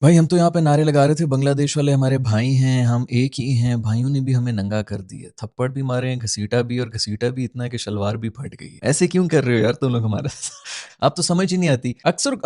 भाई हम तो यहाँ पे नारे लगा रहे थे, बांग्लादेश वाले हमारे भाई हैं, हम एक ही हैं, भाइयों ने भी हमें नंगा कर दिया, थप्पड़ भी मारे हैं, घसीटा भी, और घसीटा भी इतना है कि शलवार भी फट गई है। ऐसे क्यों कर रहे हो यार तुम लोग हमारे साथ? आप तो समझ ही नहीं आती। अक्सर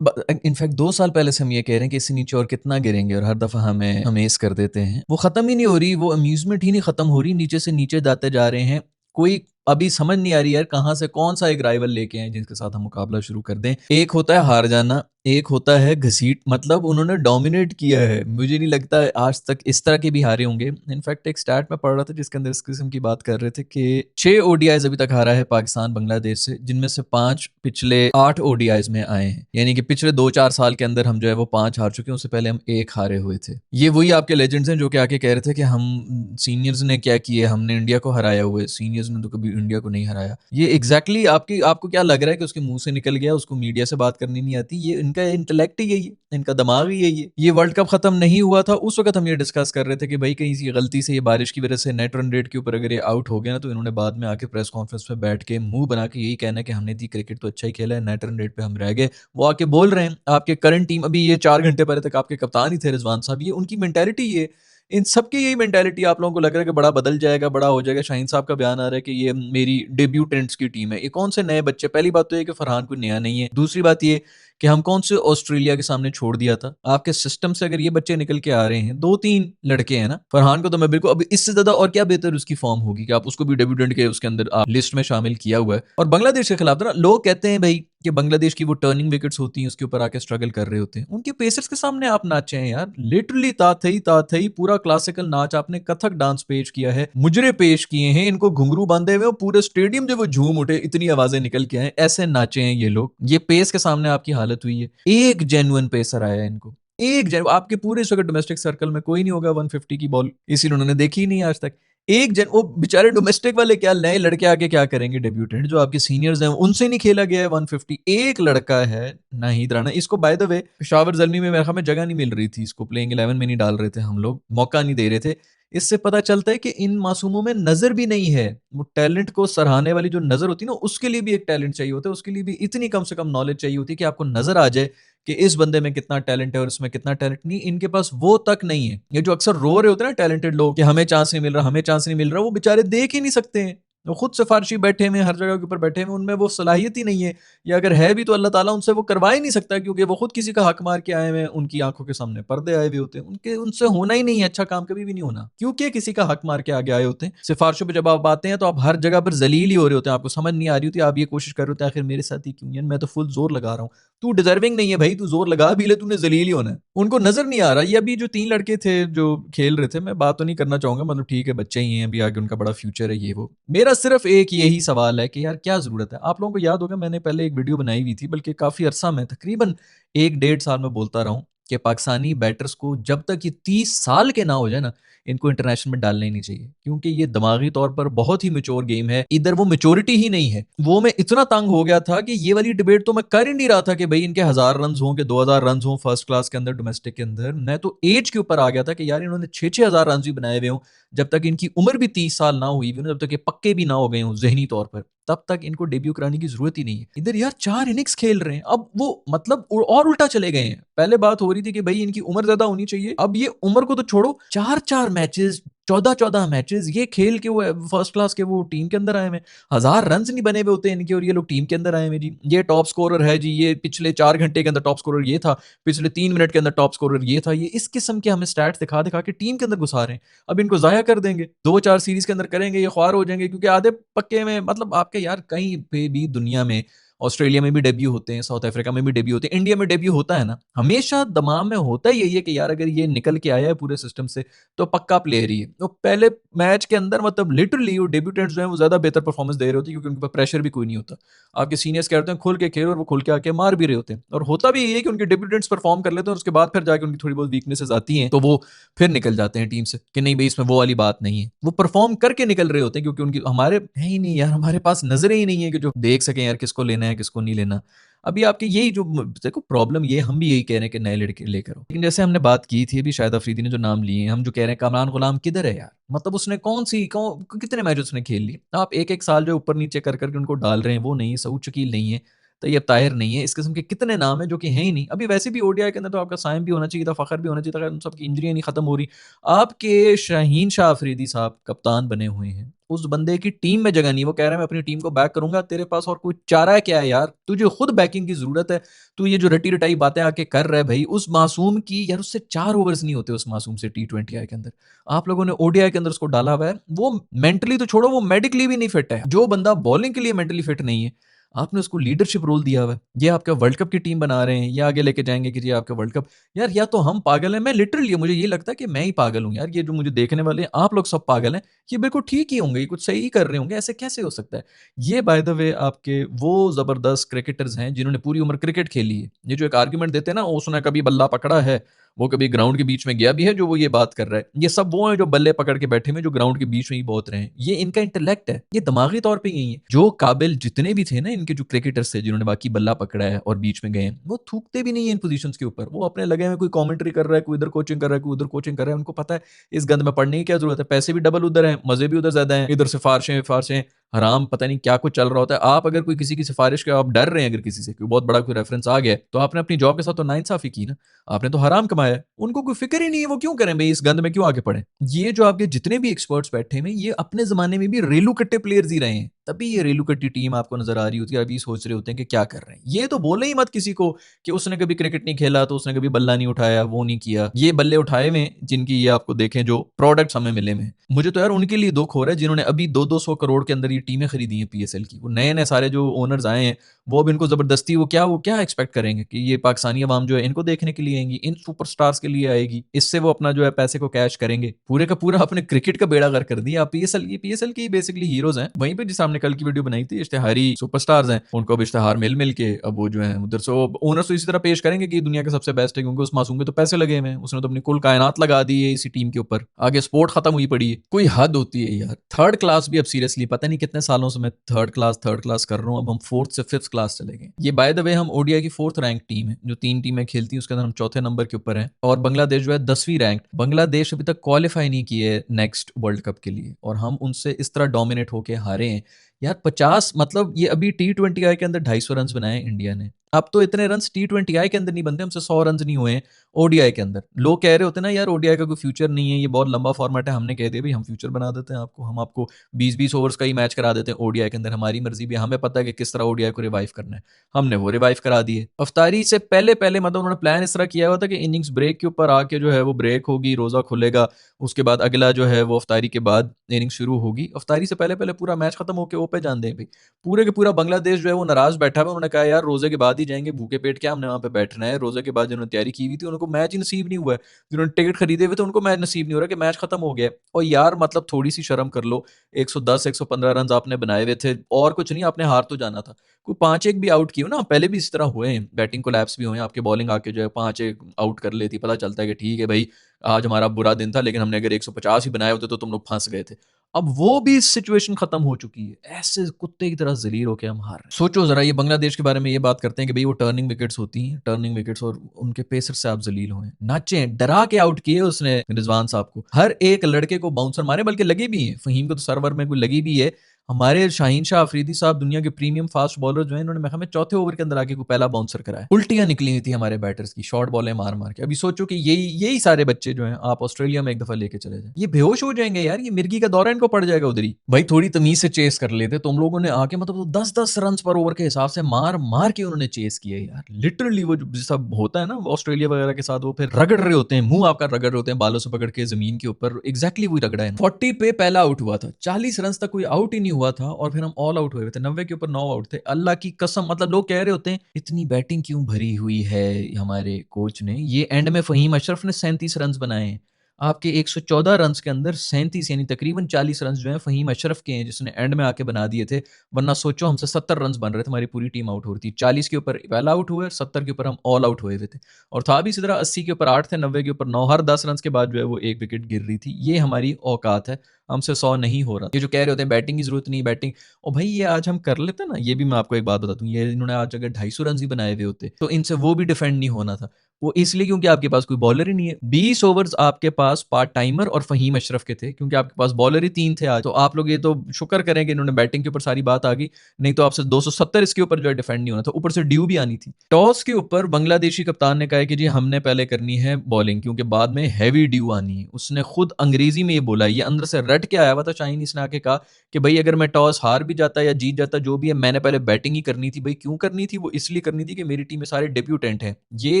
इनफैक्ट 2 साल पहले से हम ये कह रहे हैं कि इससे नीचे और कितना गिरेंगे, और हर दफा हमें हमेस कर देते हैं। वो खत्म ही नहीं हो रही, वो अम्यूजमेंट ही नहीं खत्म हो रही, नीचे से नीचे जाते जा रहे हैं। कोई अभी समझ नहीं आ रही यार कहाँ से कौन सा एक राइवल लेके आए जिनके साथ हम मुकाबला शुरू कर दें। एक होता है हार जाना, एक होता है घसीट, मतलब उन्होंने डोमिनेट किया है। मुझे नहीं लगता है आज तक इस तरह के भी हारे होंगे। इनफैक्ट एक स्टैट में पढ़ रहा था जिसके अंदर इस किस्म की बात कर रहे थे कि 6 ओडीआईज अभी तक हारा है पाकिस्तान बांग्लादेश से, जिनमें से 5 पिछले 8 ओडीआईज में आए हैं। यानी कि पिछले 2-4 साल के अंदर हम जो है वो 5 हार चुके हैं, उससे पहले हम 1 हारे हुए थे। ये वही आपके लेजेंड्स हैं जो कि आके कह रहे थे कि हम सीनियर्स ने क्या किया, हमने इंडिया को हराया हुआ है, सीनियर्स ने तो कभी इंडिया को नहीं हराया। ये एग्जैक्टली आपको क्या लग रहा है कि उसके मुंह से निकल गया, उसको मीडिया से बात करनी नहीं आती? ये इनका इंटेलेक्ट ही यही है, इनका दिमाग ही यही है। ये वर्ल्ड कप खत्म नहीं हुआ था उस वक्त हम ये डिस्कस कर रहे थे कि भाई कहीं सी गलती से ये बारिश की वजह से नेट रन रेट के ऊपर अगर ये आउट हो गया ना, तो इन्होंने बाद में आके प्रेस कॉन्फ्रेंस में बैठ के मुंह बना के यही कहना कि हमने दी क्रिकेट तो अच्छा ही खेला है, नेट रन रेट पे हम रह गए। वो आके बोल रहे हैं आपके करंट टीम, अभी ये 4 घंटे पहले तक आपके कप्तान ही थे रिजवान साहब, ये उनकी मेंटेलिटी, ये इन सबकी यही मेंटालिटी। आप लोगों को लग रहा है कि बड़ा बदल जाएगा, बड़ा हो जाएगा। शाहीन साहब का बयान आ रहा है कि ये मेरी डेब्यूटेंट्स की टीम है। ये कौन से नए बच्चे? पहली बात तो ये कि फरहान कोई नया नहीं है। दूसरी बात ये कि हम कौन से ऑस्ट्रेलिया के सामने छोड़ दिया था। आपके सिस्टम से अगर ये बच्चे निकल के आ रहे हैं, 2-3 लड़के हैं ना, फरहान को तो मैं बिल्कुल, अब इससे ज्यादा और क्या बेहतर उसकी फॉर्म होगी कि आप उसको भी डेब्यूटेंट के उसके अंदर आप लिस्ट में शामिल किया हुआ है। और बांग्लादेश के खिलाफ ना लोग कहते हैं भाई कि बांग्लादेश की वो टर्निंग विकेट्स होती हैं उसके ऊपर आके स्ट्रगल कर रहे होते हैं, उनके पेसर्स के सामने आप नाचे हैं यार। लिटरली ताथई ताथई पूरा क्लासिकल नाच आपने, कथक डांस पेश किया है, मुजरे पेश किए हैं, इनको घुंघरू बांधे हुए पूरे स्टेडियम जो वो झूम उठे, इतनी आवाजें निकल के आए, ऐसे नाचे हैं ये लोग। ये पेस के सामने आपकी हालत हुई है। एक जेन्युइन पेसर आया है इनको, एक आपके पूरे इस वक्त डोमेस्टिक सर्कल में कोई नहीं होगा 150 की बॉल, इसीलिए उन्होंने देखी ही नहीं आज तक। एक जन, वो बेचारे डोमेस्टिक वाले क्या नए लड़के आके क्या करेंगे? डेब्यूटेंट जो आपके सीनियर्स हैं उनसे नहीं खेला गया है 150। एक लड़का है नाहीद राणा, इसको by the way Peshawar Zalmi में मेरे ख्याल में जगह नहीं मिल रही थी, इसको प्लेइंग 11 में नहीं डाल रहे थे हम लोग, मौका नहीं दे रहे थे। इससे पता चलता है कि इन मासूमों में नजर भी नहीं है। वो टैलेंट को सराहने वाली जो नजर होती है ना, उसके लिए भी एक टैलेंट चाहिए होता है, उसके लिए भी इतनी कम से कम नॉलेज चाहिए होती है कि आपको नजर आ जाए कि इस बंदे में कितना टैलेंट है और इसमें कितना टैलेंट नहीं। इनके पास वो तक नहीं है। ये जो अक्सर रो रहे होते हैं ना टैलेंटेड लोग कि हमें चांस नहीं मिल रहा, हमें चांस नहीं मिल रहा, वो बेचारे देख ही नहीं सकते हैं। वो खुद सिफारशी बैठे हुए हर जगह के ऊपर बैठे हुए, उनमें वो सलाहियत ही नहीं है, या अगर है भी तो अल्लाह ताला उनसे वो करवा ही नहीं सकता, क्योंकि वो खुद किसी का हक मार के आए हुए हैं, उनकी आंखों के सामने पर्दे आए हुए होते हैं, उनके उनसे होना ही नहीं है अच्छा काम, कभी भी नहीं होना, क्योंकि किसी का हक मार के आगे आए होते हैं। सिफारशों पर जब आप आते हैं तो आप हर जगह पर जलील ही हो रहे होते हैं, आपको समझ नहीं आ रही होती, आप ये कोशिश कर रहे होते हैं आखिर मेरे साथ ही क्यों यार, मैं तो फुल जोर लगा रहा हूँ। तू डिजर्विंग नहीं है भाई, तू जोर लगा भी ले, तूने जलील ही होना है। उनको नजर नहीं आ रहा। ये अभी जो 3 लड़के थे जो खेल रहे थे, मैं बात तो नहीं करना चाहूंगा, मतलब ठीक है बच्चे ही हैं, अभी आगे उनका बड़ा फ्यूचर है ये वो। मेरा सिर्फ एक यही सवाल है कि यार क्या जरूरत है? आप लोगों को याद होगा मैंने पहले एक वीडियो बनाई हुई थी, बल्कि काफी अरसा में, तकरीबन 1-1.5 साल में बोलता रहा हूँ कि पाकिस्तानी बैटर्स को जब तक ये 30 साल के ना हो जाए ना, इनको इंटरनेशनल में डालना ही नहीं चाहिए, क्योंकि ये दिमागी तौर पर बहुत ही मेच्योर गेम है। इधर वो मेच्योरिटी ही नहीं है। वो मैं इतना तंग हो गया था कि ये वाली डिबेट तो मैं कर ही नहीं रहा था कि भाई इनके 1000 रन हों कि 2000 रन हों फर्स्ट क्लास के अंदर, डोमेस्टिक के अंदर। मैं तो एज के ऊपर आ गया था कि यार इन्होंने 6-6 हजार रन भी बनाए हुए हों, जब तक इनकी उम्र भी 30 साल ना हुई, जब तक ये पक्के भी ना हो गए हों जहनी तौर पर, तब तक इनको डेब्यू कराने की जरूरत ही नहीं है। इधर यार 4 इनिंग्स खेल रहे हैं, अब वो मतलब और उल्टा चले गए हैं। पहले बात हो रही थी कि भाई इनकी उम्र ज्यादा होनी चाहिए, अब ये उम्र को तो छोड़ो, 4-4 मैचेस, 14-14 मैचेस ये खेल के वो फर्स्ट क्लास के वो टीम के अंदर आए हुए। 1000 रन नहीं बने हुए होते इनके, और ये लोग टीम के अंदर आए हुए जी। ये टॉप स्कोरर है जी, ये पिछले 4 घंटे के अंदर टॉप स्कोरर ये था, पिछले 3 मिनट के अंदर टॉप स्कोरर ये था। ये इस किस्म के हमें स्टैट्स दिखा दिखा के टीम के अंदर घुसा रहे हैं। अब इनको जाया कर देंगे, 2-4 सीरीज के अंदर करेंगे, ये ख्वार हो जाएंगे, क्योंकि आधे पक्के में, मतलब आपके यार कहीं पे भी दुनिया में, ऑस्ट्रेलिया में भी डेब्यू होते हैं, साउथ अफ्रीका में भी डेब्यू होते हैं, इंडिया में डेब्यू होता है ना, हमेशा दिमाग में होता ही यही है कि यार अगर ये निकल के आया है पूरे सिस्टम से तो पक्का प्लेयर ही है। तो पहले मैच के अंदर मतलब लिटरली वो डेब्यूटेंट्स जो है वो ज्यादा बेहतर परफॉर्मेंस दे रहे होते हैं, क्योंकि उनके पास प्रेशर भी कोई नहीं होता। आपके सीनियर्स कहते हैं खुल के खेल, और वो खुल के आके मार भी रहे होते हैं। और होता भी यही है कि उनके डेब्यूटेंट्स परफॉर्म कर लेते हैं, और उसके बाद फिर जाके उनकी थोड़ी बहुत वीकनेसेस आती हैं, तो वो फिर निकल जाते हैं टीम से कि नहीं भाई इसमें वो वाली बात नहीं है। वो परफॉर्म करके निकल रहे होते हैं, क्योंकि उनकी, हमारे है ही नहीं यार, हमारे पास नजरें ही नहीं है कि जो देख सकें यार किसको लेना है किसको नहीं लेना। अभी आपके यही जो देखो प्रॉब्लम, ये हम भी यही कह रहे हैं कि नए लड़के लेकर आओ, लेकिन जैसे हमने बात की थी अभी शाहिद अफरीदी ने जो नाम लिए हैं, हम जो कह रहे हैं कामरान गुलाम किधर है यार, मतलब उसने कितने मैच उसने खेल लिए? आप एक एक साल जो ऊपर नीचे कर करके उनको डाल रहे हैं, वो नहीं, सऊद शकील नहीं है। तैयब ताहिर नहीं है, इस किस्म के कितने नाम हैं जो कि हैं ही नहीं। अभी वैसे भी ओडीआई के अंदर तो आपका साइम भी होना चाहिए था, फ़खर भी होना चाहिए था, अगर उन सबकी इंजरियाँ नहीं खत्म हो रही। आपके शाहीन शाह अफरीदी साहब कप्तान बने हुए हैं, उस बंदे की टीम में जगह नहीं, वो कह रहा है मैं अपनी टीम को बैक करूँगा, तेरे पास और कोई चारा है क्या है यार? तुझे खुद बैकिंग की ज़रूरत है, तू ये जो रटी-रटाई बातें आके कर रहा है भई, उस मासूम की यार उससे 4 ओवर्स नहीं होते उस मासूम से टी20 आई के अंदर। आप लोगों ने ओडीआई के अंदर उसको डाला हुआ है, वो मेंटली तो छोड़ो, वो मेडिकली भी नहीं फिट है। जो बंदा बॉलिंग के लिए मेंटली फिट नहीं है, आपने उसको लीडरशिप रोल दिया हुआ है। ये आपका वर्ल्ड कप की टीम बना रहे हैं, ये आगे लेके जाएँगे कि जी आपका वर्ल्ड कप। यार या तो हम पागल हैं, मैं लिटरली मुझे ये लगता है कि मैं ही पागल हूँ यार, ये जो मुझे देखने वाले हैं, आप लोग सब पागल हैं। ये बिल्कुल ठीक ही होंगे, ये कुछ सही ही कर रहे होंगे, ऐसे कैसे हो सकता है? ये बाय द वे आपके वो ज़बरदस्त क्रिकेटर्स हैं जिन्होंने पूरी उम्र क्रिकेट खेली है। ये जो एक आर्गुमेंट देते हैं ना, उसने कभी बल्ला पकड़ा है, वो कभी ग्राउंड के बीच में गया भी है जो वो ये बात कर रहा है। ये सब वो हैं जो बल्ले पकड़ के बैठे हुए हैं, जो ग्राउंड के बीच में ही बहुत रहे हैं। ये इनका इंटेलेक्ट है, ये दिमागी तौर पे यही है। जो काबिल जितने भी थे ना इनके जो क्रिकेटर्स थे जिन्होंने बाकी बल्ला पकड़ा है और बीच में गए हैं, वो थूकते भी नहीं है इन पोज़ीशंस के ऊपर। वो अपने लगे हुए कोई कमेंट्री कर रहा है, कोई इधर कोचिंग कर रहा है, कोई उधर कोचिंग कर रहा है। उनको पता है इस गंद में पढ़ने की क्या ज़रूरत है? पैसे भी डबल उधर हैं, मज़े भी उधर ज़्यादा हैं। इधर सिफ़ारिशें हराम पता नहीं क्या कुछ चल रहा होता है। आप अगर कोई किसी की सिफ़ारिश के आप डर रहे हैं अगर किसी से, कोई बहुत बड़ा कोई रेफ़रेंस आ गया है, तो आपने अपनी जॉब के साथ तो नाइंसाफ़ी की ना। आपने तो हराम कमाया है। उनको कोई फ़िक्र ही नहीं है, वो क्यों करें भई, इस गंद में क्यों आके पड़े? ये जो आपके जितने भी एक्सपर्ट्स बैठे हुए हैं, ये अपने ज़माने में भी रेलू-कट्टे प्लेयर्स ही रहे हैं। तभी ये रेलू-कट्टी टीम आपको नज़र आ रही होती है, अभी सोच रहे होते हैं कि क्या कर रहे हैं। ये तो बोले ही मत किसी को कि उसने कभी क्रिकेट नहीं खेला, तो उसने कभी बल्ला नहीं उठाया, वो नहीं किया। ये बल्ले उठाए हुए हैं, जिनकी ये आपको देखें जो प्रोडक्ट्स हमें मिले हुए हैं। मुझे तो यार उनके लिए दुःख हो रहा है जिन्होंने अभी 2-2 सौ करोड़ के अंदर ये टीमें खरीदी हैं पीएसएल की। वो नए-नए सारे जो ओनर्स आए हैं, वो अब इनको ज़बरदस्ती वो क्या एक्सपेक्ट करेंगे कि ये पाकिस्तानी अवाम जो है इनको देखने के लिए आएँगी, इन सुपरस्टार्स के लिए आएगी। इससे वो अपना जो है पैसे को कैश करेंगे। पूरे का पूरा आपने क्रिकेट का बेड़ा गर्क कर दिया। आप पीएसएल के ही बेसिकली हीरोज़ हैं। वहीं पे जिस हमने कल की वीडियो बनाई थी, इश्तिहारी सुपरस्टार्स हैं। उनको अब इश्तिहार मिल-मिल के अब वो जो है उधर से वो ओनर्स तो इसी तरह पेश करेंगे कि ये दुनिया का सबसे बेस्ट है, क्योंकि उस मासूम के तो पैसे लगे हुए हैं। उसने तो अपनी कुल कायनात लगा दी है इसी टीम के ऊपर। आगे स्पोर्ट खत्म हुई पड़ी है। कोई हद होती है यार। थर्ड क्लास भी अब सीरियसली पता नहीं कितने सालों से मैं थर्ड क्लास कर रहा हूँ। अब हम फोर्थ से फिफ्थ क्लास चले गए। ये बाय द वे हम ओडीआई की फोर्थ रैंक टीम है, जो 3 टीमें खेलती हैं उसके अंदर हम चौथे नंबर के ऊपर हैं। और बांग्लादेश जो है 10वीं रैंक। बांग्लादेश अभी तक क्वालिफाई नहीं किए है नेक्स्ट वर्ल्ड कप के लिए, और हम उनसे इस तरह डोमिनेट होके हारे हैं। यार 50 मतलब ये अभी टी20 आई के अंदर 250 रन बनाए इंडिया ने। अब तो इतने रन टी20 आई के अंदर नहीं बनते, हमसे 100 रन नहीं हुए हैं ओडीआई के अंदर। लोग कह रहे होते हैं ना यार ओडीआई का कोई फ्यूचर नहीं है, ये बहुत लंबा फॉर्मेट है। हमने कह दिया भाई हम फ्यूचर बना देते हैं आपको, हम आपको 20-20 ओवर्स का ही मैच करा देते हैं ओडीआई के अंदर, हमारी मर्जी भी, हमें पता है कि किस तरह ओडीआई को रिवाइव करना है। हमने वो रिवाइव करा दिए। अफ्तारी से पहले पहले मतलब उन्होंने प्लान इस तरह किया हुआ था कि इनिंग्स ब्रेक के ऊपर आके जो है वो ब्रेक होगी, रोजा खुलेगा, उसके बाद अगला जो है वो अफ्तारी के बाद इनिंग शुरू होगी। अफ्तारी से पहले पहले पूरा मैच खत्म होकर ओपे जान दें भाई। पूरे के पूरा बांग्लादेश जो है वो नाराज बैठा हुआ। उन्होंने कहा यार रोजे के बाद ही जाएंगे, भूखे पेट क्या हमने वहां पे बैठना है। रोजे के बाद जिन्होंने तैयारी की हुई थी उनको मैच ही नसीब नहीं हुआ है। जिन्होंने टिकट खरीदे हुए थे उनको मैच नसीब नहीं हो रहा कि मैच खत्म हो गया। और यार मतलब थोड़ी सी शर्म कर लो, 110 115 रन आपने बनाए हुए थे और कुछ नहीं, आपने हार तो जाना था। कोई 5-1 भी आउट किए हो ना, पहले भी इस तरह हुए हैं, बैटिंग कोलैप्स भी हुए हैं, आपके बॉलिंग आके जो है 5-1 आउट कर लेती, पता चलता है कि ठीक है भाई आज हमारा बुरा दिन था, लेकिन हमने अगर 150 ही बनाए होते तो तुम लोग फंस गए थे। अब वो भी सिचुएशन खत्म हो चुकी है। ऐसे कुत्ते की तरह ज़लील होके हम हार रहे हैं। सोचो ज़रा, ये बांग्लादेश के बारे में ये बात करते हैं कि भई वो टर्निंग विकेट्स होती हैं, टर्निंग विकेट्स, और उनके पेसर से आप ज़लील हुए। नाचे, डरा के आउट किए उसने रिजवान साहब को। हर एक लड़के को बाउंसर मारे, बल्कि लगे भी हैं। फ़हीम को तो सर्वर में कोई लगी भी है। हमारे शाहीन शाह अफरीदी साहब दुनिया के प्रीमियम फास्ट बॉलर जो हैं, इन्होंने मैं हमें चौथे ओवर के अंदर आके कोई पहला बाउंसर कराया। उल्टियाँ निकली हुई थी हमारे बैटर्स की, शॉर्ट बॉलें मार-मार के। अभी सोचो कि यही यही सारे बच्चे जो हैं आप ऑस्ट्रेलिया में एक दफ़ा लेके चले जाएँ। ये बेहोश हो जाएँगे यार, ये मिर्गी का दौरा इनको पड़ जाएगा उधर ही। भाई थोड़ी तमीज़ से चेस कर लेते। तुम लोगों ने आके मतलब 10-10 रन्स पर ओवर के हिसाब से मार-मार के उन्होंने चेस किए यार। लिटरली वो जो सब होता है ना ऑस्ट्रेलिया वगैरह के साथ, वो फिर रगड़ रहे होते हैं, मुँह आपका रगड़ रहे होते हैं बालों से पकड़ के ज़मीन के ऊपर। एग्ज़ैक्टली वही रगड़ा है। 40 पे पहला आउट हुआ था। 40 रन्स तक कोई आउट ही नहीं हुआ था और फिर हम ऑल आउट हुए हुए थे। 90 के ऊपर 9 आउट थे। अल्लाह की कसम, मतलब लोग कह रहे होते हैं इतनी बैटिंग क्यों भरी हुई है हमारे कोच ने। ये एंड में फ़हीम अशरफ ने 37 रन्स बनाए हैं। आपके 114 रन्स के अंदर 37 यानी तकरीबन 40 रन्स जो हैं फ़हीम अशरफ के हैं, जिसने एंड में आके बना दिए थे। वरना सोचो हमसे 70 रन्स बन रहे थे, हमारी पूरी टीम आउट हो रही थी। 40 के ऊपर पहला आउट हुए, 70 के ऊपर हम ऑल आउट हुए हुए थे। और था भी इसी तरह, 80 के ऊपर 8 थे, 90 के ऊपर 9। हर 10 रन्स के बाद जो है वो 1 विकेट गिर रही थी। ये हमारी औकात है। हमसे 100 नहीं हो रहा। ये जो कह रहे होते हैं बैटिंग की ज़रूरत नहीं, बैटिंग ओ भाई ये आज हम कर लेते ना, ये भी मैं आपको एक बात बता दूँ, ये इन्होंने आज अगर 250 रन ही बनाए हुए होते, तो इनसे वो भी डिफेंड नहीं होना था। वो इसलिए क्योंकि आपके पास कोई बॉलर ही नहीं है। 20 ओवर्स आपके पास पार्ट टाइमर और फ़हीम अशरफ के थे, क्योंकि आपके पास बॉलर ही 3 थे आज। तो आप लोग ये तो शुक्र करें कि इन्होंने बैटिंग के ऊपर सारी बात आ गई, नहीं तो आपसे 270 इसके ऊपर जो है डिफेंड नहीं होना था, ऊपर से ड्यू भी आनी थी। टॉस के ऊपर बांग्लादेशी कप्तान ने कहा है कि जी हमने पहले करनी है बॉलिंग, क्योंकि बाद में हैवी ड्यू आनी है। उसने खुद अंग्रेजी में ये बोला, ये अंदर से रट के आया हुआ था चाइनीज ने आके कहा कि भाई अगर मैं टॉस हार भी जाता या जीत जाता जो भी है, मैंने पहले बैटिंग ही करनी थी। भाई क्यों करनी थी? वो इसलिए करनी थी कि मेरी टीम में सारे डेब्यूटेंट हैं। ये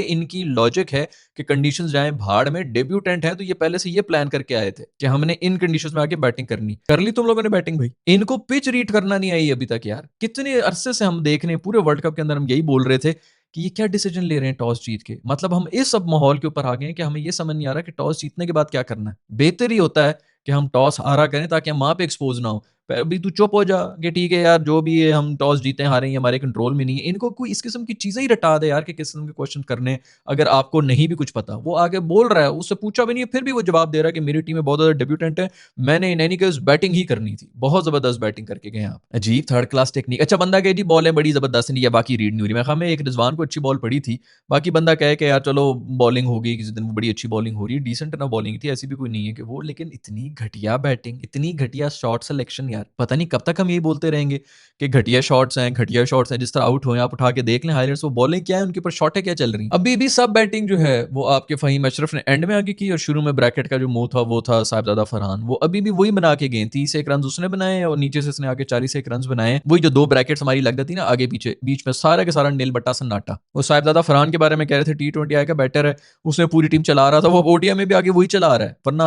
इनकी लॉजिक है कि कंडीशंस जाएं भाड़ में, डेब्यूटेंट है तो ये पहले से ये प्लान करके आए थे कि हमने इन कंडीशंस में आके बैटिंग करनी। कर ली तुम लोगों ने बैटिंग भाई। इनको पिच रीड करना नहीं आई अभी तक यार। कितने अरसे से हम देख रहे हैं, पूरे वर्ल्ड कप के अंदर हम यही बोल रहे थे कि ये क्या डिसीजन ले रहे हैं टॉस जीत के। मतलब हम इस सब माहौल के ऊपर आ गए हैं कि हमें ये समझ नहीं आ रहा कि टॉस जीतने के बाद क्या करना है। बेहतर ही होता है कि हम टॉस हारा करें ताकि हम वहां पे एक्सपोज ना हो। अभी तू चुप हो जा कि ठीक है यार जो भी है, हम टॉस जीते हारे हमारे कंट्रोल में नहीं है। इनको कोई इस किस्म की चीजें ही रटा दे यार कि किस किस्म के क्वेश्चन करने। अगर आपको नहीं भी कुछ पता, वो आगे बोल रहा है, उससे पूछा भी नहीं है, फिर भी वो जवाब दे रहा है कि मेरी टीम में बहुत ज्यादा डेब्यूटेंट है, मैंने इन एनी केस बैटिंग ही करनी थी। बहुत जबरदस्त बैटिंग करके गए आप। अजीब थर्ड क्लास टेक्निक। अच्छा बंदा कहे जी बॉलें बड़ी जबरदस्त नहीं है, बाकी रीड नहीं हो रही। मैं हमें एक रिजवान को अच्छी बॉल पड़ी थी, बाकी बंदा कहे कि यार चलो बॉलिंग होगी किसी दिन, बड़ी अच्छी बॉलिंग हो रही है, डिसेंट ना बॉलिंग थी, ऐसी भी कोई नहीं है कि वो। लेकिन इतनी घटिया बैटिंग, इतनी घटिया शॉट सिलेक्शन यार, पता नहीं कब तक हम यही बोलते रहेंगे कि घटिया शॉट्स हैं, घटिया शॉट्स हैं। जिस तरह आउट हुए आप उठा के देख लें हाइलाइट्स, वो बॉलिंग क्या है, उनके ऊपर शॉटें क्या चल रही हैं। अभी भी सब बैटिंग जो है वो आपके फहीम अशरफ ने एंड में आगे की, और शुरू में ब्रैकेट का जो मुंह था वो था साहिबजादा फरहान। वो अभी भी वही बना के गए, 30 रन उसने बनाए और नीचे से इसने आके 40 रन बनाए। वही जो 2 ब्रैकेट्स हमारी लग जाती ना आगे पीछे, बीच में सारा के सारा नील बट्टा सन्नाटा। वो साहिबजादा फरहान के बारे में कह रहे थे T20 आएगा बेटर है, उसने पूरी टीम चला रहा था, वो ओडीआई में भी आगे वही चला रहा है। वरना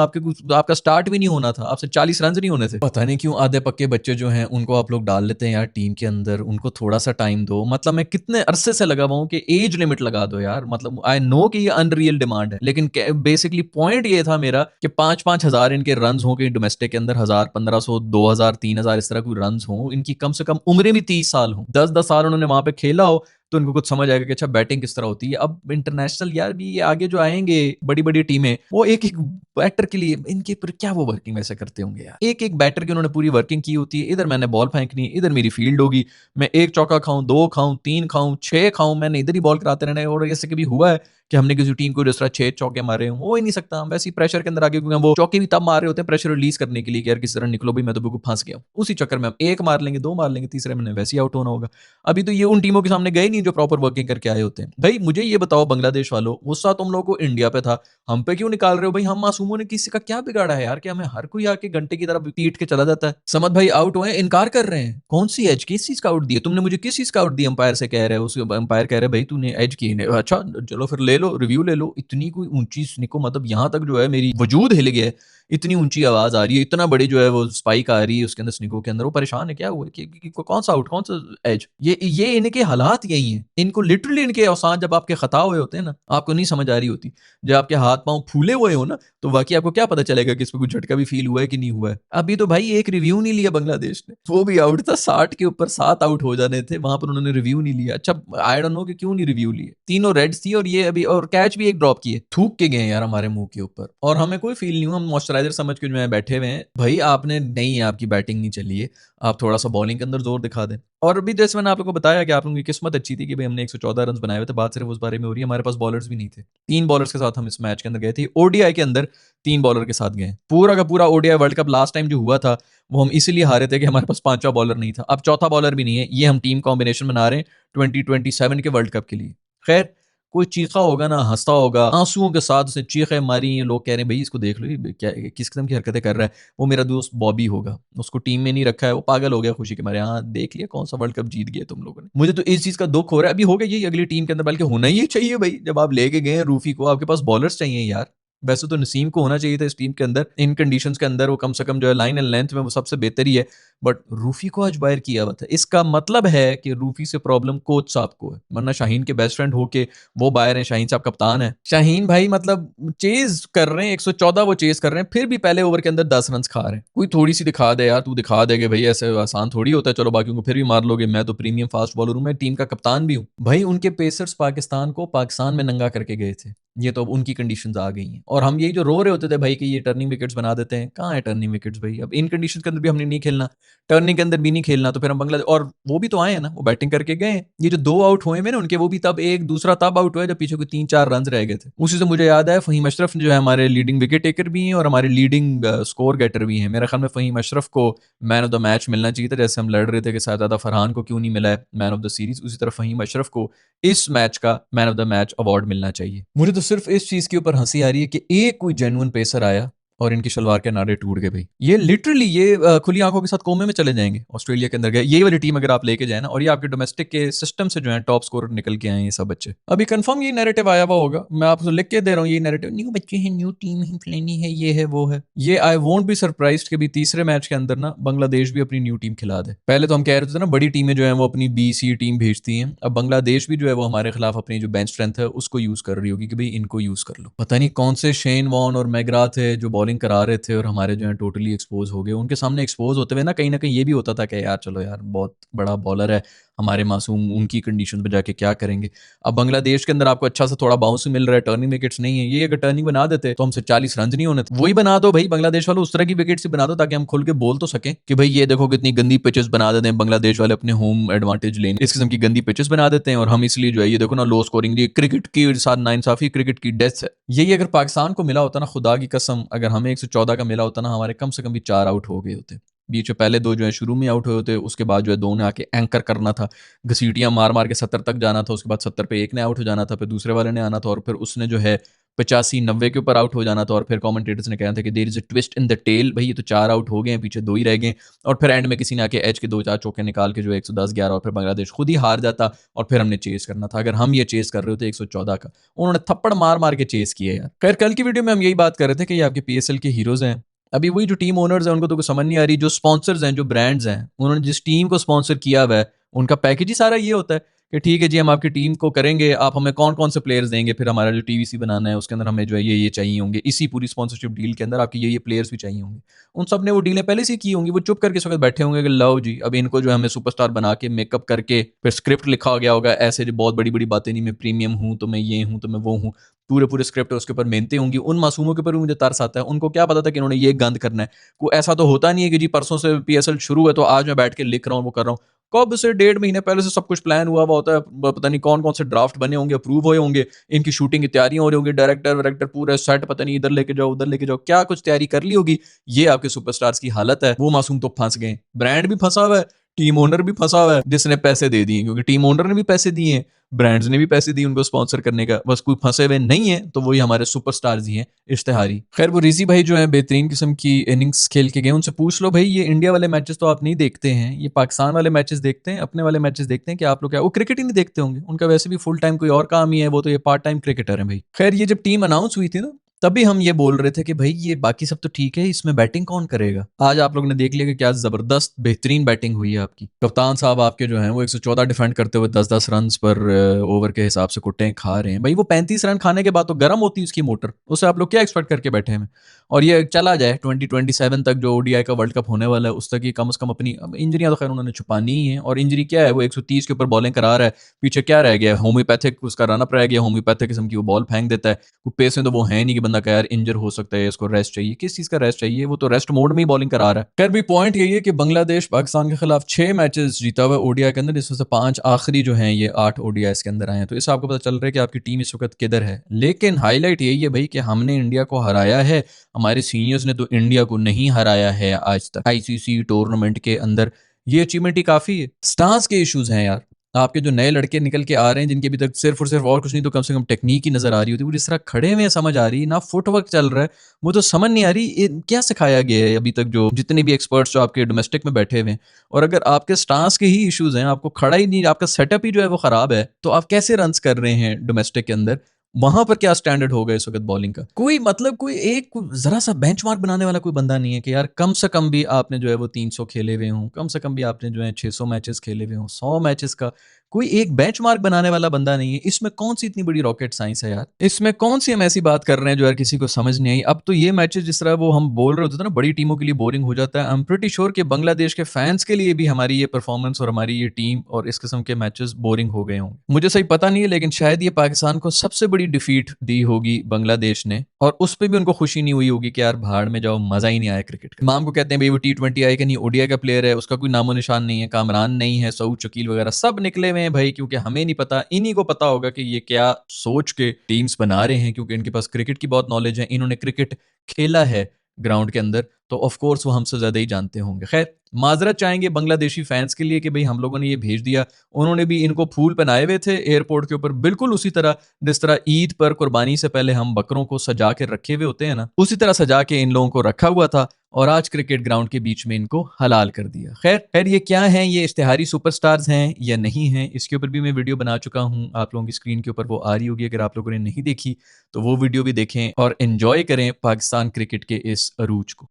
आपका स्टार्ट भी नहीं होना था, आपसे 40 रन नहीं होने थे। पता नहीं क्यों आधे पक्के बच्चे जो हैं उनको आप लोग डाल लेते हैं यार टीम के अंदर। उनको थोड़ा सा टाइम दो। मतलब मैं कितने अरसे से लगा हुआ हूं कि एज लिमिट लगा दो यार। मतलब आई नो कि ये अनरियल डिमांड है, लेकिन बेसिकली पॉइंट ये था मेरा कि 5-5 हजार इनके रन हो के डोमेस्टिक के अंदर, 1000, 1500, 2000, 3000 इस तरह कोई रन हो इनकी, कम से कम उम्रें भी 30 साल हो, 10-10 साल उन्होंने वहां पे खेला हो, तो उनको कुछ समझ आएगा कि अच्छा बैटिंग किस तरह होती है। अब इंटरनेशनल यार भी ये आगे जो आएंगे बड़ी बड़ी टीमें, वो एक एक बैटर के लिए इनके पर क्या वो वर्किंग वैसे करते होंगे यार। एक एक बैटर की उन्होंने पूरी वर्किंग की होती है। इधर मैंने बॉल फेंकनी, इधर मेरी फील्ड होगी, मैं एक चौका खाऊं, 2 खाऊं, 3 खाऊं, 6 खाऊं, मैंने इधर ही बॉल कराते रहना है। और ऐसे कभी हुआ है कि हमने किसी टीम को जिस तरह 6 चौके मारे हों? हो ही नहीं सकता। हम वैसे ही प्रेशर के अंदर आगे, क्योंकि वो चौके भी तब मार रहे होते हैं प्रेशर रिलीज करने के लिए कि यार किस तरह निकलो भाई, मैं तो बिल्कुल फंस गया हूं। उसी चक्कर में हम एक मार लेंगे, 2 मार लेंगे, तीसरे में वैसे ही आउट होना होगा। अभी तो ये उन टीमों के सामने गए नहीं जो प्रॉपर वर्किंग करके आए होते हैं। भाई मुझे ये बताओ बांग्लादेश वालों, गुस्सा तुम लोगों को इंडिया पे था, हम पे क्यों निकाल रहे हो भाई? हम मासूमों ने किसी का क्या बिगाड़ा है यार कि हमें हर कोई आके घंटे की तरह पीट के चला जाता है? समझ भाई आउट हुए इनकार कर रहे हैं, कौन सी एज, किस चीज का आउट दिया तुमने मुझे, किस चीज का आउट दिया? अंपायर से कह रहे हैं, उस अंपायर कह रहे हैं भाई तूने एज की है। अच्छा चलो फिर ले लो, रिव्यू ले लो। इतनी कोई ऊंची स्निको, मतलब यहाँ तक जो है मेरी वजूद हिल गया है, इतनी ऊंची आवाज आ रही है, इतना बड़ी जो है वो स्पाइक आ रही है उसके अंदर स्निको के अंदर। वो परेशान है क्या हुआ कि कौन सा आउट, कौन सा एज? ये इनके हालात यही हैं। इनको लिटरली इनके औसान जब आपके खता हुए होते हैं ना, आपको नहीं समझ आ रही होती। जब आपके हाथ पांव फूले हुए हो ना, तो वाकई आपको क्या पता चलेगा कि इसमें कुछ झटका भी फील हुआ है कि नहीं हुआ है। अभी तो भाई एक रिव्यू नहीं लिया बांग्लादेश ने, वो भी आउट था, 60 के ऊपर 7 आउट हो जाने थे, वहां पर उन्होंने रिव्यू नहीं लिया। अच्छा आई डोंट नो कि क्यों नहीं रिव्यू लिए। तीनों रेड्स थी और ये अभी, और कैच भी एक ड्रॉप किए, थूक के गए यार हमारे मुंह के ऊपर, और हमें कोई फील नहीं हुआ। हम मॉइस्चराइजर समझ के जो है बैठे हुए हैं। भाई आपने नहीं, आपकी बैटिंग नहीं चली है, आप थोड़ा सा बॉलिंग के अंदर जोर दिखा दें। और अभी जैसे मैंने आप लोगों को बताया कि आप लोगों की किस्मत अच्छी थी कि भाई हमने 114 रन बनाए हुए थे। बात सिर्फ उस बारे में हो रही है, हमारे पास बॉलर्स भी नहीं थे। 3 बॉलर्स के साथ हम इस मैच के अंदर गए थे। ओडीआई के अंदर 3 बॉलर के साथ गए। पूरा का पूरा ODI world cup last time जो हुआ था, वो हम इसीलिए हारे थे कि हमारे पास 5वां बॉलर नहीं था। अब चौथा बॉलर भी नहीं है। ये हम टीम कॉम्बिनेशन बना रहे हैं 2027 के वर्ल्ड कप के लिए। खैर कोई चीखा होगा ना, हंसता होगा, आंसुओं के साथ उसने चीखें मारी। लोग कह रहे हैं भाई इसको देख लो, ये क्या किस किस्म की हरकतें कर रहा है। वो मेरा दोस्त बॉबी होगा, उसको टीम में नहीं रखा है, वो पागल हो गया खुशी के मारे। हाँ देख लिया कौन सा वर्ल्ड कप जीत गया तुम लोगों ने। मुझे तो इस चीज का दुख हो रहा है। अभी हो गया ये अगली टीम के अंदर, बल्कि होना ही चाहिए भाई। जब आप लेके गए हैं रूफी को, आपके पास बॉलर्स चाहिए यार। वैसे तो नसीम को होना चाहिए था इस टीम के अंदर, इन कंडीशंस के अंदर वो कम से कम जो है लाइन एंड लेंथ में वो सबसे बेहतर ही है। बट रूफी को आज बाहर किया हुआ था। इसका मतलब है कि रूफी से प्रॉब्लम कोच साहब को है, वरना शाहीन के बेस्ट फ्रेंड होके वो बाहर हैं। शाहीन साहब कप्तान है। शाहीन भाई मतलब चेज कर रहे हैं 114, वो चेज कर रहे हैं, फिर भी पहले ओवर के अंदर 10 रन खा रहे हैं। कोई थोड़ी सी दिखा दे यार, तू दिखा देगे भाई, ऐसे आसान थोड़ी होता है। चलो बाकियों को फिर भी मार लोगे, मैं तो प्रीमियम फास्ट बॉलर हूं, मैं टीम का कप्तान भी हूं। भाई उनके पेसर्स पाकिस्तान को पाकिस्तान में नंगा करके गए थे। ये तो अब उनकी कंडीशंस आ गई हैं। और हम यही जो रो रहे होते थे भाई कि ये टर्निंग विकेट्स बना देते हैं, कहाँ है टर्निंग विकेट्स भाई? अब इन कंडीशन के अंदर भी हमने नहीं खेलना, टर्निंग के अंदर भी नहीं खेलना, तो फिर हम बांग्लादेश, और वो भी तो आए हैं ना, वो बैटिंग करके गए हैं। ये जो 2 आउट हुए हैं ना उनके, वो भी तब एक दूसरा तब आउट हुआ जब पीछे कोई 3-4 रन रह गए थे। उसी से मुझे याद है फ़हीम अशरफ जो है हमारे लीडिंग विकेट टेकर भी हैं और हमारे लीडिंग स्कोर गेटर भी हैं। मेरे ख्याल में फ़हीम अशरफ को मैन ऑफ द मैच मिलना चाहिए था, जैसे हम लड़ रहे थे कि शाहजादा फरहान को क्यों नहीं मिला है मैन ऑफ द सीरीज, उसी तरह फ़हीम अशरफ को इस मैच का man of the match award मिलना चाहिए। मुझे तो सिर्फ इस चीज़ के ऊपर हंसी आ रही है कि एक कोई जेन्युइन पेसर आया और इनकी शलवार के नारे टूट गए भाई। ये लिटरली ये खुली आंखों के साथ कोमे में चले जाएंगे ऑस्ट्रेलिया के अंदर गए, ये वाली टीम अगर आप लेके जाए ना, और ये आपके डोमेस्टिक के सिस्टम से जो है टॉप स्कोर निकल के आए हैं ये सब बच्चे। अभी कंफर्म ये नैरेटिव आया हुआ होगा, मैं आपको लिख के दे रहा हूँ, ये नैरेटिव न्यू बच्चे हैं, न्यू टीम है, फलानी है, ये है वो है। ये आई वोंट बी सरप्राइज्ड कि भी तीसरे मैच के अंदर ना बांग्लादेश भी अपनी न्यू टीम खिला दे। पहले तो हम कह रहे थे ना बड़ी टीमें जो है वो अपनी बी सी टीम भेजती हैं, अब बांग्लादेश भी जो है वो हमारे खिलाफ अपनी जो बेंच स्ट्रेंथ है उसको यूज कर रही होगी कि भाई इनको यूज कर लो। पता नहीं कौन से शेन वॉन और मैगरा थे जो बॉलिंग करा रहे थे और हमारे जो है टोटली एक्सपोज हो गए। उनके सामने एक्सपोज होते हुए ना कहीं ये भी होता था कि यार चलो यार बहुत बड़ा बॉलर है हमारे मासूम, उनकी कंडीशन पे जाके क्या करेंगे। अब बांग्लादेश के अंदर आपको अच्छा सा थोड़ा बाउंस मिल रहा है, टर्निंग विकेट्स नहीं है, ये अगर टर्निंग बना देते तो हमसे 40 रन नहीं होने थे। वही बना दो भाई बांग्लादेश वालों, उस तरह की विकेट्स ही बना दो ताकि हम खुल के बोल तो सकें कि भाई ये देखो कितनी गंदी पिचेस बना देते हैं बांग्लादेश वाले अपने होम एडवांटेज लेने, इस किस्म की गंदी पिचेस बना देते हैं और हम इसलिए जो है ये देखो ना लो स्कोरिंग, ये क्रिकेट की साथ नाइंसाफी, क्रिकेट की डेथ है। यही अगर पाकिस्तान को मिला होता ना, खुदा की कसम अगर हमें 114 का मिला होता ना, हमारे कम से कम भी 4 आउट हो गए होते। बीच में पहले 2 जो है शुरू में आउट हुए होते, उसके बाद जो है 2 ने आके एंकर करना था, घसीटियां मार मार के 70 तक जाना था, उसके बाद 70 पे एक ने आउट हो जाना था, फिर दूसरे वाले ने आना था और फिर उसने जो है 85-90 के ऊपर आउट हो जाना था और फिर कमेंटेटर्स ने कहना था कि there is a twist in the tail, भाई ये तो 4 आउट हो गए हैं, पीछे 2 ही रह गए, और फिर एंड में किसी ने आके एज के 2-4 चौके निकाल के जो 110-11 और फिर बांग्लादेश खुद ही हार जाता और फिर हमने चेस करना था। अगर हम ये चेस कर रहे होते 114 का, उन्होंने थप्पड़ मार मार के चेस किया यार। खैर कल की वीडियो में हम यही बात कर रहे थे कि ये आपके पीएसएल के हीरोज हैं। अभी वही जो टीम ओनर्स हैं उनको तो कुछ समझ नहीं आ रही, जो स्पॉन्सर्स हैं, जो ब्रांड्स हैं, उन्होंने जिस टीम को स्पॉन्सर किया हुआ है उनका पैकेज ही सारा ये होता है कि ठीक है जी हम आपकी टीम को करेंगे, आप हमें कौन कौन से प्लेयर्स देंगे, फिर हमारा जो टीवीसी बनाना है उसके अंदर हमें जो है ये चाहिए होंगे, इसी पूरी स्पॉन्सरशिप डील के अंदर आपके ये प्लेयर्स भी चाहिए होंगे। उन सब ने वो डीलें पहले से की होंगी, वो चुप करके इस वक्त बैठे होंगे कि लो जी अब इनको जो है हमें सुपरस्टार बना के मेकअप करके फिर स्क्रिप्ट लिखा गया होगा ऐसे जो बहुत बड़ी बड़ी बातें, नहीं मैं प्रीमियम हूँ तो मैं ये हूँ तो मैं वो हूँ, पूरे पूरे स्क्रिप्ट उसके ऊपर मेहनतें होंगी। उन मासूमों के ऊपर भी मुझे तरस आता है, उनको क्या पता था कि इन्होंने ये गंद करना है। को ऐसा तो होता नहीं है कि जी परसों से पीएसएल शुरू है तो आज मैं बैठ के लिख रहा हूँ वो कर रहा हूँ, कब से 1.5 महीने पहले से सब कुछ प्लान हुआ हुआ होता है, पता नहीं कौन कौन से ड्राफ्ट बने होंगे, अप्रूव हुए होंगे, इनकी शूटिंग की तैयारियां हो रही होंगी, डायरेक्टर वायरेक्टर पूरा सेट पता नहीं इधर लेके जाओ उधर लेके जाओ, क्या कुछ तैयारी कर ली होगी। ये आपके सुपरस्टार्स की हालत है। वो मासूम तो फंस गए, ब्रांड भी फंसा हुआ है, टीम ओनर भी फंसा हुआ है जिसने पैसे दे दिए, क्योंकि टीम ओनर ने भी पैसे दिए हैं, ब्रांड्स ने भी पैसे दिए उनको स्पॉन्सर करने का, बस कोई फंसे हुए नहीं है तो वही हमारे सुपरस्टार्स ही हैं इश्तेहारी। खैर वो रिजी भाई जो है बेहतरीन किस्म की इनिंग्स खेल के गए, उनसे पूछ लो भाई ये इंडिया वाले मैचेस तो आप नहीं देखते हैं, ये पाकिस्तान वाले मैचेस देखते हैं, अपने वाले मैचेस देखते हैं कि आप लोग क्या वो क्रिकेट ही नहीं देखते होंगे, उनका वैसे भी फुल टाइम कोई और काम ही है, वो तो ये पार्ट टाइम क्रिकेटर है भाई। खैर ये जब टीम अनाउंस हुई थी ना तभी हम ये बोल रहे थे कि भाई ये बाकी सब तो ठीक है, इसमें बैटिंग कौन करेगा। आज आप लोग ने देख लिया कि क्या जबरदस्त बेहतरीन बैटिंग हुई है आपकी। कप्तान साहब आपके जो हैं वो 114 डिफेंड करते हुए 10-10 रन पर ओवर के हिसाब से कुट्टे खा रहे हैं भाई। वो 35 रन खाने के बाद तो गर्म होती है उसकी मोटर, उससे आप लोग क्या एक्सपेक्ट करके बैठे हैं। और ये चला जाए 2027 तक जो ओडीआई का वर्ल्ड कप होने वाला है उस तक ही कम से कम अपनी इंजरियां तो खैर उन्होंने छुपानी ही है। और इंजरी क्या है, वो 130 के ऊपर बॉलिंग करा रहा है, पीछे क्या रह गया, होम्योपैथिक उसका रनअप रह गया, होम्योपैथिक किस्म की वो बॉल फेंक देता है। वो पेस में तो वो है नहीं कि बंदा का यार इंजर हो सकता है, इसको रेस्ट चाहिए, किस चीज का रेस्ट चाहिए, वो तो रेस्ट मोड में ही बॉलिंग करा रहा है। खैर भी पॉइंट यही है कि बांग्लादेश पाकिस्तान के खिलाफ 6 मैचेस जीता हुआ ओडीआई के अंदर, जिसमें से 5 आखिरी जो हैं ये 8 ओडीआई के अंदर आए हैं, तो इससे आपको पता चल रहा है कि आपकी टीम इस वक्त किधर है। लेकिन हाईलाइट यही है भाई कि हमने इंडिया को हराया है, हमारे सीनियर्स ने तो इंडिया को नहीं हराया है आज तक आईसीसी टूर्नामेंट के अंदर। ये अचीवमेंट ही काफी है। स्टार्स के इश्यूज हैं यार, आपके जो नए लड़के निकल के आ रहे हैं जिनके अभी तक सिर्फ और सिर्फ और कुछ नहीं तो कम से कम टेक्निक ही नजर आ रही होती है, वो जिस तरह खड़े हुए समझ आ रही है ना, फुटवर्क चल रहा है, वो तो समझ नहीं आ रही क्या सिखाया गया है अभी तक जो जितने भी एक्सपर्ट्स जो आपके डोमेस्टिक में बैठे हुए हैं। और अगर आपके स्टांस के ही इश्यूज हैं, आपको खड़ा ही नहीं, आपका सेटअप ही जो है वो खराब है, तो आप कैसे रन कर रहे हैं डोमेस्टिक के अंदर। वहां पर क्या स्टैंडर्ड होगा इस वक्त बॉलिंग का, कोई मतलब कोई एक जरा सा बेंचमार्क बनाने वाला कोई बंदा नहीं है कि यार कम से कम भी आपने जो है वो 300 खेले हुए हों, कम से कम भी आपने जो है 600 मैचेस खेले हुए हों, 100 मैचेस का कोई एक बेंचमार्क बनाने वाला बंदा नहीं है। इसमें कौन-सी इतनी बड़ी रॉकेट साइंस है यार? इसमें कौन-सी हम ऐसी बात कर रहे हैं जो यार किसी को समझ नहीं आई। अब तो ये मैचेज़ जिस तरह वो हम बोल रहे होते थे ना बड़ी टीमों के लिए बोरिंग हो जाता है। आई एम प्रिटी श्योर कि बांग्लादेश के फैन्स के लिए भी हमारी ये परफॉर्मेंस और हमारी ये टीम और इस किस्म के मैचेज़ बोरिंग हो गए होंगे। मुझे सही पता नहीं है लेकिन शायद ये पाकिस्तान को सबसे बड़ी डिफीट दी होगी बांग्लादेश ने और उस पे भी उनको खुशी नहीं हुई होगी कि यार भाड़ में जाओ, मज़ा ही नहीं आया क्रिकेट का। इमाम को कहते हैं भई वो टी20 आएगा नहीं, ओडीआई का प्लेयर है, उसका कोई नामो-निशान नहीं है, कामरान नहीं है, सऊद शकील वगैरह सब निकले हुए हैं भाई क्योंकि हमें नहीं पता, इन्हीं को पता होगा कि ये क्या सोच के टीम्स बना रहे हैं क्योंकि इनके पास क्रिकेट की बहुत नॉलेज है, इन्होंने क्रिकेट खेला है ग्राउंड के अंदर, तो ऑफ कोर्स वो हमसे ज़्यादा ही जानते होंगे। खैर, माज़रत चाहेंगे बांग्लादेशी फैन्स के लिए कि भई हम लोगों ने ये भेज दिया, उन्होंने भी इनको फूल पहनाए हुए थे एयरपोर्ट के ऊपर, बिल्कुल उसी तरह जिस तरह ईद पर कुर्बानी से पहले हम बकरों को सजा के रखे हुए होते हैं ना, उसी तरह सजा के इन लोगों को रखा हुआ था और आज क्रिकेट ग्राउंड के बीच में इनको हलाल कर दिया। खैर खैर ये क्या हैं, ये इश्तिहारी सुपरस्टार्स हैं या नहीं हैं, इसके ऊपर भी मैं वीडियो बना चुका हूँ। आप लोगों की स्क्रीन के ऊपर वो आ रही होगी, अगर आप लोगों ने नहीं देखी तो वो वीडियो भी देखें और एन्जॉय करें पाकिस्तान क्रिकेट के इस अरूज को।